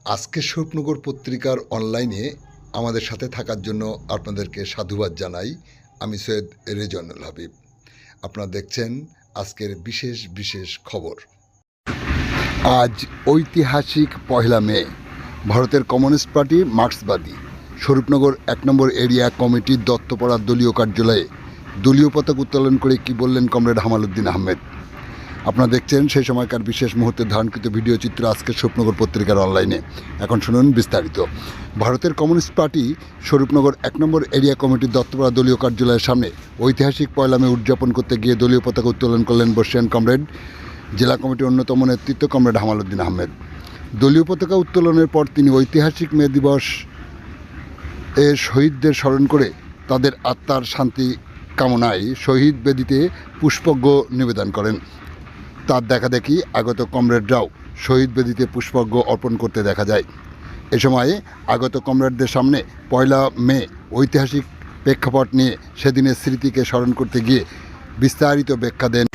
আজকে স্বপ্নগর পত্রিকার অনলাইনে আমাদের সাথে থাকার জন্য আপনাদেরকে সাধুবাদ জানাই। আমি সৈয়দ রেজওয়ানুল হাবিব। আপনারা দেখছেন আজকের বিশেষ বিশেষ খবর। আজ ঐতিহাসিক 1 মে। ভারতের কমিউনিস্ট পার্টি মার্ক্সবাদী স্বরূপনগর 1 নম্বর এরিয়া কমিটির দত্তপাড়া দলীয় কার্যালয়ে দলীয় পতাকা উত্তোলন করে কি বললেন কমরেড হামালউদ্দিন আহমেদ। আপনারা দেখছেন সেই সময়কার বিশেষ মুহূর্তে ধারণকৃত ভিডিও চিত্র আজকের স্বপ্নগর পত্রিকার অনলাইনে। এখন শুনুন বিস্তারিত। ভারতের কমিউনিস্ট পার্টি স্বরূপনগর 1 নম্বর এরিয়া কমিটির দত্তপাড়া দলীয় কার্যালয়ের সামনে ঐতিহাসিক 1 মে উদযাপন করতে গিয়ে দলীয় পতাকা উত্তোলন করলেন বর্ষিয়ান কমরেড জেলা কমিটির অন্যতম নেতৃত্ব কমরেড হামালউদ্দিন আহমেদ। দলীয় পতাকা উত্তোলনের পর তিনি ঐতিহাসিক মে দিবস এর শহীদদের স্মরণ করে তাদের আত্মার শান্তি কামনায় শহীদ বেদিতে পুষ্পজ্ঞ নিবেদন করেন। তার দেখাদেখি আগত কমরেডরাও শহীদ বেদিতে পুষ্পজ্ঞ অর্পণ করতে দেখা যায়। এ সময়ে আগত কমরেডদের সামনে 1 মে ঐতিহাসিক প্রেক্ষাপট নিয়ে সেদিনের স্মৃতিকে স্মরণ করতে গিয়ে বিস্তারিত ব্যাখ্যা দেন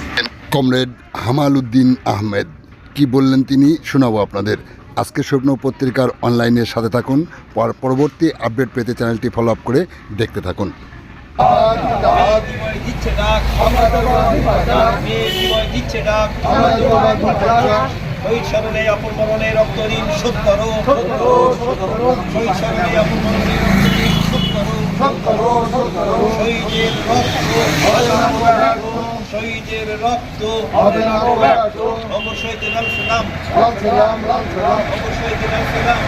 কমরেড হামালউদ্দিন আহমেদ। কি বললেন তিনি শোনাবো আপনাদের। আজকে স্বপ্ন পত্রিকার অনলাইনের সাথে থাকুন। পরবর্তী আপডেট পেতে চ্যানেলটি ফলো আপ করে দেখতে থাকুন। শহীদ স্মরণে আপন মরণে রক্ত ঋণ শোধ করো, শহীদ স্মরণে আপন মরণে রক্ত ঋণ শোধ করো, শহীদের রক্ত, শহীদের রক্ত অবশ্যই দিলাম সালাম, অবশ্যই দিলাম সালাম।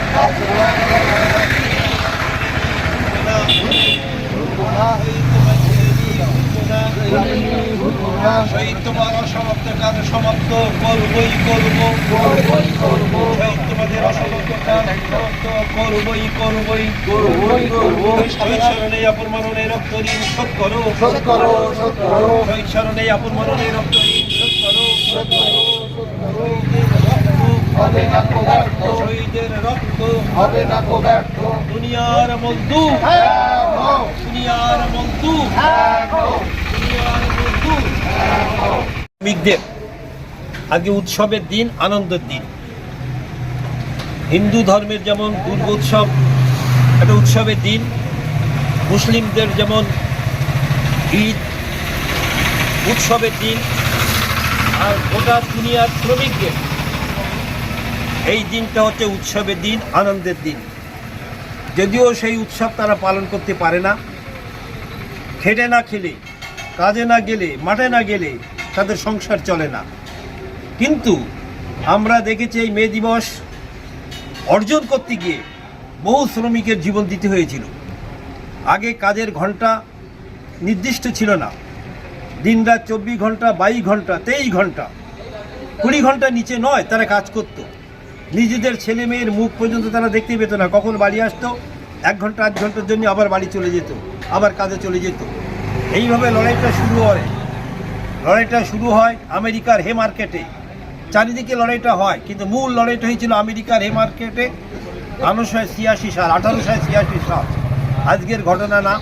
শহীদ তোমার অসমাপ্ত কাজ সমাপ্ত করবই করবো, শহীদ তোমাদের অসমাপ্ত কাজ সমাপ্ত করবই করবই। শহীদ স্মরণে আপন মরণে রক্ত ঋণ শোধ করো, শহীদ স্মরণে আপন মরণে রক্ত ঋণ শোধ করো। শহীদের রক্ত হবে না কো ব্যর্থ, দুনিয়ার মজদুর, দুনিয়ার মজদুর, দুনিয়ার মজদুর। শ্রমিকদের আজকে উৎসবের দিন, আনন্দের দিন। হিন্দু ধর্মের যেমন দুর্গোৎসব একটা উৎসবের দিন, মুসলিমদের যেমন ঈদ উৎসবের দিন, আর গোটা দুনিয়ার শ্রমিকদের এই দিনটা হচ্ছে উৎসবের দিন, আনন্দের দিন। যদিও সেই উৎসব তারা পালন করতে পারে না, খেটে না খেলে, কাজে না গেলে, মাঠে না গেলে তাদের সংসার চলে না। কিন্তু আমরা দেখেছি এই মে দিবস অর্জন করতে গিয়ে বহু শ্রমিকের জীবন দিতে হয়েছিল। আগে কাজের ঘন্টা নির্দিষ্ট ছিল না, দিনরাত 24 ঘন্টা, 22 ঘন্টা, 23 ঘন্টা, 20 ঘন্টার নিচে নয় তারা কাজ করত। নিজেদের ছেলে মেয়ের মুখ পর্যন্ত তারা দেখতে পেত না, কখন বাড়ি আসতো, 1 ঘন্টা 8 ঘন্টার জন্য আবার বাড়ি চলে যেত, আবার কাজে চলে যেত। এইভাবে লড়াইটা শুরু হয় আমেরিকার হে মার্কেটে। চারিদিকে লড়াইটা হয়, কিন্তু মূল লড়াইটা হয়েছিল আমেরিকার হে মার্কেটে 1886 সাল, 1886 সাল। আজকের ঘটনা না।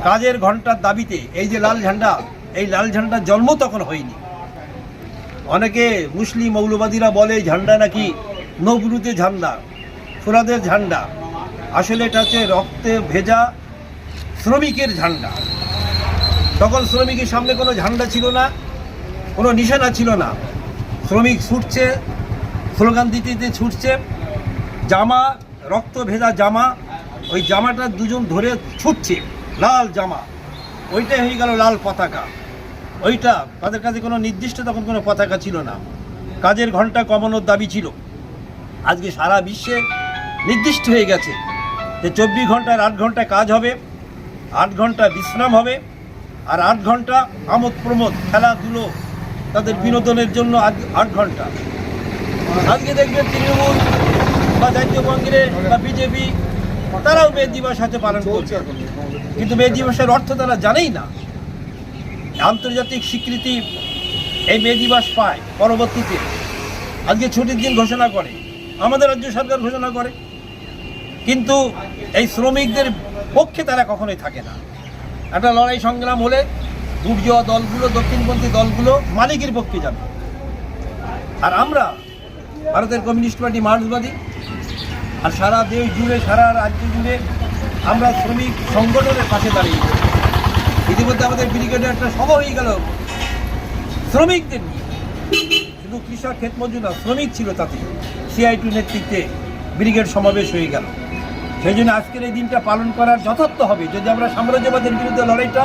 কাজের ঘন্টার দাবিতে এই যে লাল ঝান্ডা, এই লাল ঝান্ডার জন্ম তখন হয়নি। অনেকে মুসলিম মৌলবাদীরা বলে ঝান্ডা নাকি নবরুদের ঝান্ডা, ফুরাদের ঝান্ডা। আসলে এটা হচ্ছে রক্তে ভেজা শ্রমিকের ঝান্ডা। তখন শ্রমিকের সামনে কোনো ঝান্ডা ছিল না, কোনো নিশানা ছিল না। শ্রমিক ছুটছে, স্লোগান দিতে দিতে ছুটছে, জামা রক্ত ভেজা জামা, ওই জামাটা দুজন ধরে ছুটছে, লাল জামা, ওইটাই হয়ে গেল লাল পতাকা। ওইটা তাদের কাছে কোনো নির্দিষ্ট তখন কোনো পতাকা ছিল না। কাজের ঘন্টা কমানোর দাবি ছিল। আজকে সারা বিশ্বে নির্দিষ্ট হয়ে গেছে যে 24 ঘন্টার 8 ঘন্টা কাজ হবে, 8 ঘন্টা বিশ্রাম হবে, আর 8 ঘন্টা আমোদ প্রমোদ, খেলাধুলো, তাদের বিনোদনের জন্য 8 ঘন্টা। আজকে দেখবেন তৃণমূল বা জাতীয় কংগ্রেস বা বিজেপি তারাও মে দিবস হাতে পালন করছে, কিন্তু মে দিবসের অর্থ তারা জানেই না। আন্তর্জাতিক স্বীকৃতি এই মে দিবস পায় পরবর্তীতে। আজকে ছুটির দিন ঘোষণা করে, আমাদের রাজ্য সরকার ঘোষণা করে, কিন্তু এই শ্রমিকদের পক্ষে তারা কখনোই থাকে না। একটা লড়াই সংগ্রাম হলে বুর্জোয়া দলগুলো, দক্ষিণপন্থী দলগুলো মালিকের পক্ষে যাবে। আর আমরা ভারতের কমিউনিস্ট পার্টি মার্ক্সবাদী আর সারা দেশ জুড়ে, সারা রাজ্য জুড়ে আমরা শ্রমিক সংগঠনের পাশে দাঁড়িয়েছি। ইতিমধ্যে আমাদের ব্রিগেডে একটা সভা হয়ে গেল শ্রমিকদের নিয়ে, শুধু কৃষক ক্ষেত মজুর না, শ্রমিক ছিল তাতে। CITU নেতৃত্বে ব্রিগেড সমাবেশ হয়ে গেল। সেই জন্য আজকের এই দিনটা পালন করার যথার্থ হবে যদি আমরা সাম্রাজ্যবাদের বিরুদ্ধে লড়াইটা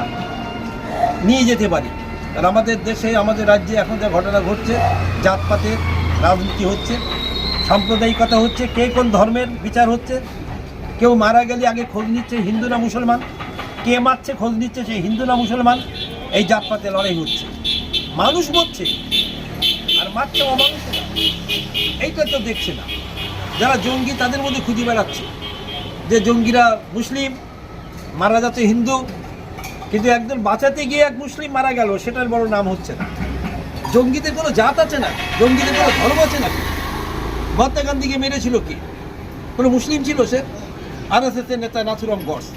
নিয়ে যেতে পারি। আর আমাদের দেশে, আমাদের রাজ্যে এখন যা ঘটনা ঘটছে, জাতপাতের রাজনীতি হচ্ছে, সাম্প্রদায়িকতা হচ্ছে, কে কোন ধর্মের বিচার হচ্ছে, কেউ মারা গেলে আগে খোঁজ নিচ্ছে হিন্দু না মুসলমান, কে মারছে খোঁজ নিচ্ছে সে হিন্দু না মুসলমান। এই জাতপাতে লড়াই হচ্ছে, মানুষ মরছে আর মারছে অমানুষেরা। এইটা তো দেখছে না। যারা জঙ্গি তাদের মধ্যে খুঁজে বেড়াচ্ছে যে জঙ্গিরা মুসলিম, মারা যাচ্ছে হিন্দু, কিন্তু একজন বাঁচাতে গিয়ে এক মুসলিম মারা গেল, সেটার বড় নাম হচ্ছে না। জঙ্গিদের কোনো জাত আছে না, জঙ্গিদের কোনো ধর্ম আছে নাকি? মহাত্মা গান্ধীকে মেরেছিল কি? কোনো মুসলিম ছিল সে? RSS এর নেতা নাথুরাম গডস।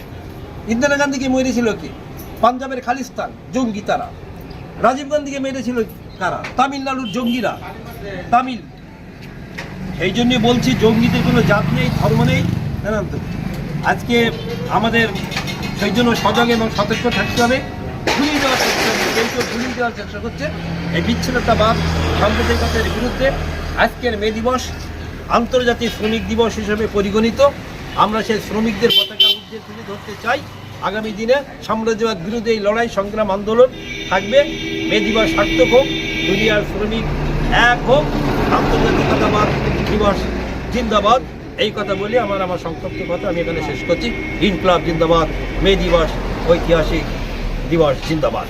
ইন্দিরা গান্ধীকে মেরেছিল কি? পাঞ্জাবের খালিস্তান জঙ্গি তারা। রাজীব গান্ধীকে মেরেছিল কারা? তামিলনাড়ুর জঙ্গিরা, তামিল। এই জন্যে বলছি জঙ্গিদের কোনো জাত নেই, ধর্ম নেই, জানেন তো। আজকে আমাদের সেই জন্য সজাগ এবং সতর্ক থাকতে হবে। ভুলিয়ে দেওয়ার চেষ্টা করছে, কেউ কেউ ভুলিয়ে দেওয়ার চেষ্টা করছে এই বিচ্ছিন্নতাবাদ, সাম্প্রদায়িকতার বিরুদ্ধে। আজকের মে দিবস আন্তর্জাতিক শ্রমিক দিবস হিসেবে পরিগণিত। আমরা সেই শ্রমিকদের পতাকা ঊর্ধ্বে তুলে ধরতে চাই। আগামী দিনে সাম্রাজ্যবাদ বিরুদ্ধে এই লড়াই, সংগ্রাম, আন্দোলন থাকবে। মে দিবস সার্থক হোক, দুনিয়ার শ্রমিক এক হোক, আন্তর্জাতিকতাবাদ দিবস জিন্দাবাদ। এই কথা বলে আমার সংক্ষিপ্ত কথা আমি এখানে শেষ করছি। ইনকলাব জিন্দাবাদ, মে দিবস ঐতিহাসিক দিবস জিন্দাবাদ।